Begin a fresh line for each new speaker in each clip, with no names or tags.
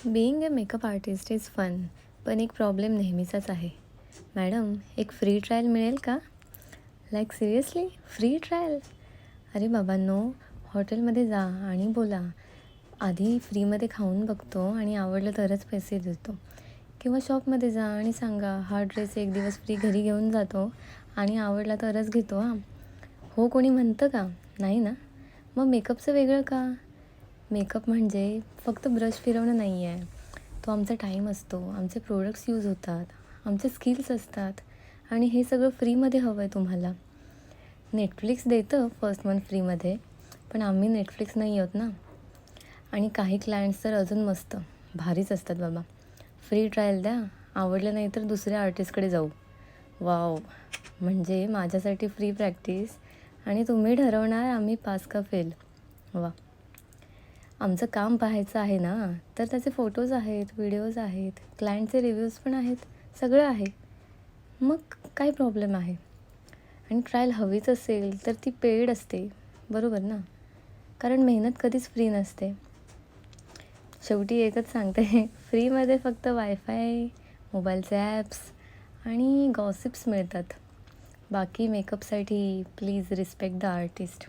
Being a makeup artist is fun, पण एक problem नेहमीचाच आहे. मॅडम, एक फ्री ट्रायल मिळेल का? Like seriously free trial? अरे बाबांनो, हॉटेलमध्ये जा आणि बोला, आधी फ्रीमध्ये खाऊन बघतो आणि आवडलं तरच पैसे देतो. किंवा शॉपमध्ये जा आणि सांगा, हा ड्रेस एक दिवस फ्री घरी घेऊन जातो आणि आवडला तरच घेतो हां. हो, कोणी म्हणतं का? नाही ना? मग मेकअपचं वेगळं का? मेकअप म्हणजे फक्त ब्रश फिरवणं नाही आहे. तो आमचा टाईम असतो, आमचे प्रोडक्ट्स यूज होतात, आमचे स्किल्स असतात आणि हे सगळं फ्रीमध्ये हवं आहे तुम्हाला. नेटफ्लिक्स देतं फर्स्ट मंथ फ्रीमध्ये, पण आम्ही नेटफ्लिक्स नाही आहोत ना. आणि काही क्लायंट्स तर अजून मस्त, भारीच असतात बाबा. फ्री ट्रायल द्या, आवडलं नाही तर दुसऱ्या आर्टिस्टकडे जाऊ. वॉव! म्हणजे माझ्यासाठी फ्री प्रॅक्टिस आणि तुम्ही ठरवणार आम्ही पास का फेल. वाह! आमचं काम पाहायचं आहे ना, तर त्याचे फोटोज आहेत, व्हिडिओज आहेत, क्लायंटचे रिव्ह्यूज पण आहेत, सगळं आहे. मग काय प्रॉब्लेम आहे? आणि ट्रायल हवीच असेल तर ती पेड असते, बरोबर ना? कारण मेहनत कधीच फ्री नसते. शेवटी एकच सांगते, फ्रीमध्ये फक्त वायफाय, मोबाईलचे ॲप्स आणि गॉसिप्स मिळतात. बाकी मेकअपसाठी प्लीज रिस्पेक्ट द आर्टिस्ट.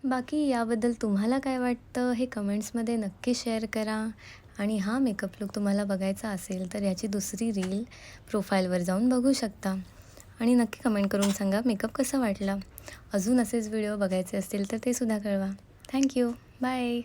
बाकी याबद्दल तुम्हाला काय वाटतं हे कमेंट्समध्ये नक्की शेअर करा. आणि हा मेकअप लूक तुम्हाला बघायचा असेल तर याची दुसरी रील प्रोफाईलवर जाऊन बघू शकता. आणि नक्की कमेंट करून सांगा मेकअप कसा वाटला. अजून असेच व्हिडिओ बघायचे असतील तर ते सुद्धा कळवा. थँक्यू. बाय.